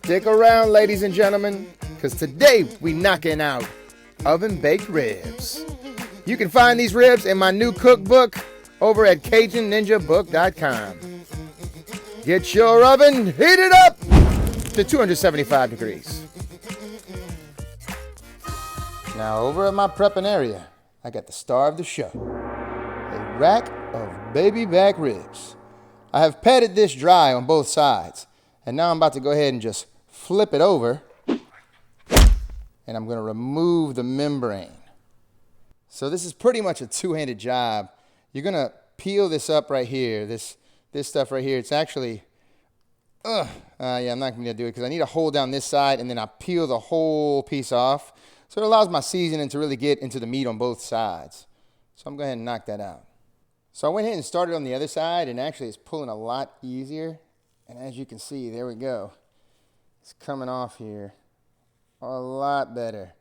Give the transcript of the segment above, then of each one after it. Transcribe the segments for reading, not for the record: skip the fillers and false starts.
Stick around, ladies and gentlemen, because today we knocking out oven-baked ribs. You can find these ribs in my new cookbook over at CajunNinjaBook.com. Get your oven heated up to 275 degrees. Now over at my prepping area, I got the star of the show, a rack of baby back ribs. I have patted this dry on both sides, and now I'm about to go ahead and just flip it over, and I'm going to remove the membrane. So this is pretty much a two-handed job. You're going to peel this up right here, this stuff right here. It's actually, I'm not going to do it because I need to hold down this side, and then I peel the whole piece off. So it allows my seasoning to really get into the meat on both sides. So I'm going to go ahead and knock that out. So I went ahead and started on the other side, and actually it's pulling a lot easier. And as you can see, there we go. It's coming off here a lot better.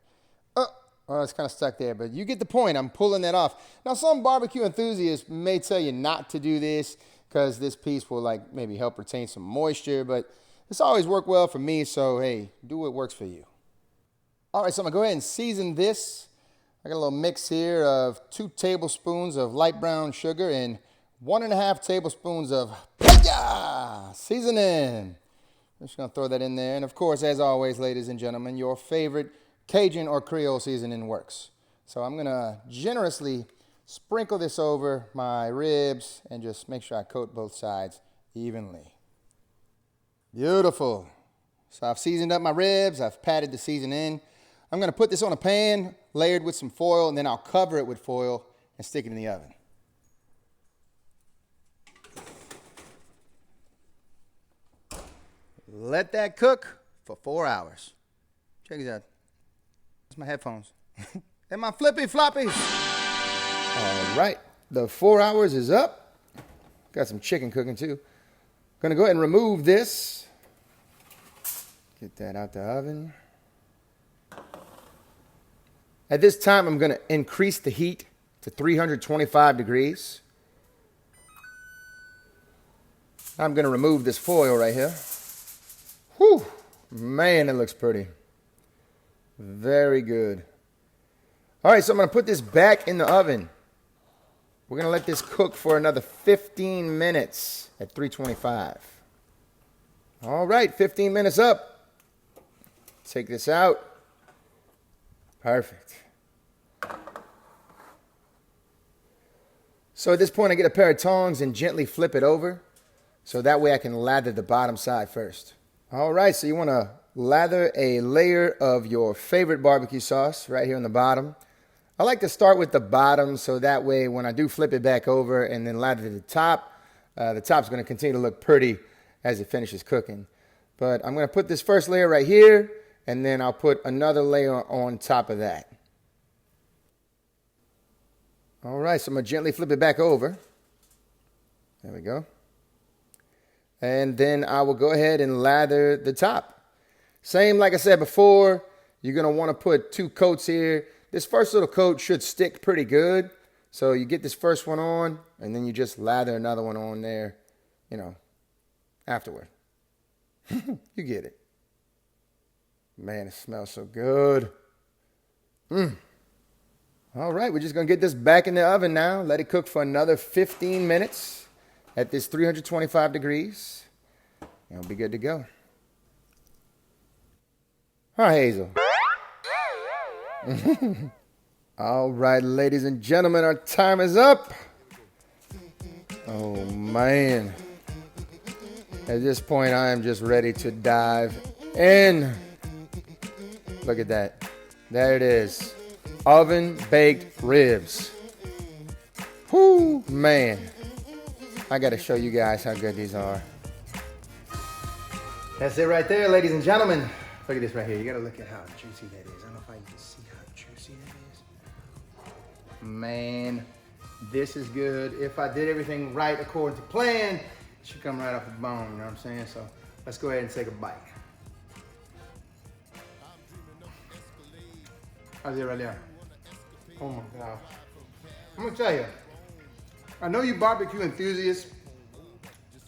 Well, it's kind of stuck there, but you get the point. I'm pulling that off. Now, some barbecue enthusiasts may tell you not to do this because this piece will maybe help retain some moisture, but it's always worked well for me, so hey, do what works for you. All right, so I'm gonna go ahead and season this. I got a little mix here of 2 tablespoons of light brown sugar and 1.5 tablespoons of seasoning. I'm just gonna throw that in there. And of course, as always, ladies and gentlemen, your favorite Cajun or Creole seasoning works. So I'm gonna generously sprinkle this over my ribs and just make sure I coat both sides evenly. Beautiful. So I've seasoned up my ribs, I've patted the season in. I'm gonna put this on a pan, layered with some foil, and then I'll cover it with foil and stick it in the oven. Let that cook for 4 hours. Check this out. That's my headphones. And my flippy floppies. All right, the 4 hours is up. Got some chicken cooking too. Gonna go ahead and remove this. Get that out the oven. At this time, I'm gonna increase the heat to 325 degrees. I'm gonna remove this foil right here. Whew, man, it looks pretty. Very good. All right, so I'm gonna put this back in the oven. We're gonna let this cook for another 15 minutes at 325. All right, 15 minutes up. Take this out. Perfect. So at this point, I get a pair of tongs and gently flip it over. So that way I can lather the bottom side first. All right, so you want to lather a layer of your favorite barbecue sauce right here on the bottom. I like to start with the bottom so that way when I do flip it back over and then lather the top's going to continue to look pretty as it finishes cooking. But I'm going to put this first layer right here, and then I'll put another layer on top of that. All right, so I'm going to gently flip it back over. There we go. And then I will go ahead and lather the top. Same like I said before, you're going to want to put 2 coats here. This first little coat should stick pretty good. So you get this first one on, and then you just lather another one on there, afterward. You get it. Man, it smells so good. All right, we're just going to get this back in the oven now. Let it cook for another 15 minutes at this 325 degrees. And it'll be good to go. All right, Hazel. All right, ladies and gentlemen, our time is up. Oh, man. At this point, I am just ready to dive in. Look at that. There it is. Oven-baked ribs. Whoo, man. I got to show you guys how good these are. That's it right there, ladies and gentlemen. Look at this right here. You got to look at how juicy that is. I don't know if you can see how juicy that is. Man, this is good. If I did everything right according to plan, it should come right off the bone, you know what I'm saying? So let's go ahead and take a bite. How's it right there? Oh my gosh. I'm gonna tell you, I know you barbecue enthusiasts.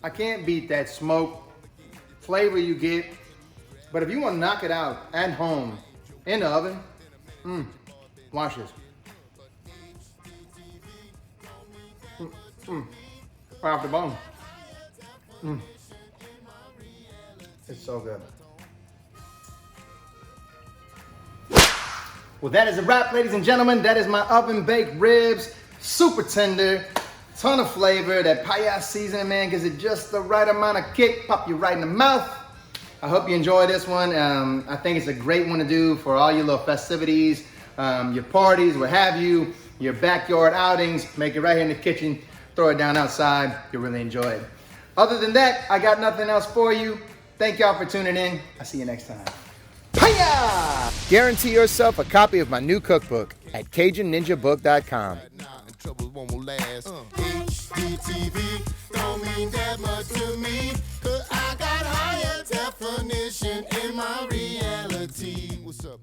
I can't beat that smoke flavor you get But if you want to knock it out at home in the oven, watch this. Right off the bone. It's so good. Well, that is a wrap, ladies and gentlemen. That is my oven baked ribs. Super tender, ton of flavor. That paella seasoning, man, gives it just the right amount of kick. Pop you right in the mouth. I hope you enjoy this one. I think it's a great one to do for all your little festivities, your parties, what have you, your backyard outings. Make it right here in the kitchen. Throw it down outside. You'll really enjoy it. Other than that, I got nothing else for you. Thank y'all for tuning in. I'll see you next time. Hiya! Guarantee yourself a copy of my new cookbook at CajunNinjaBook.com. Trouble won't last. HDTV don't mean that much to me, 'cause I got higher definition in my reality. What's up?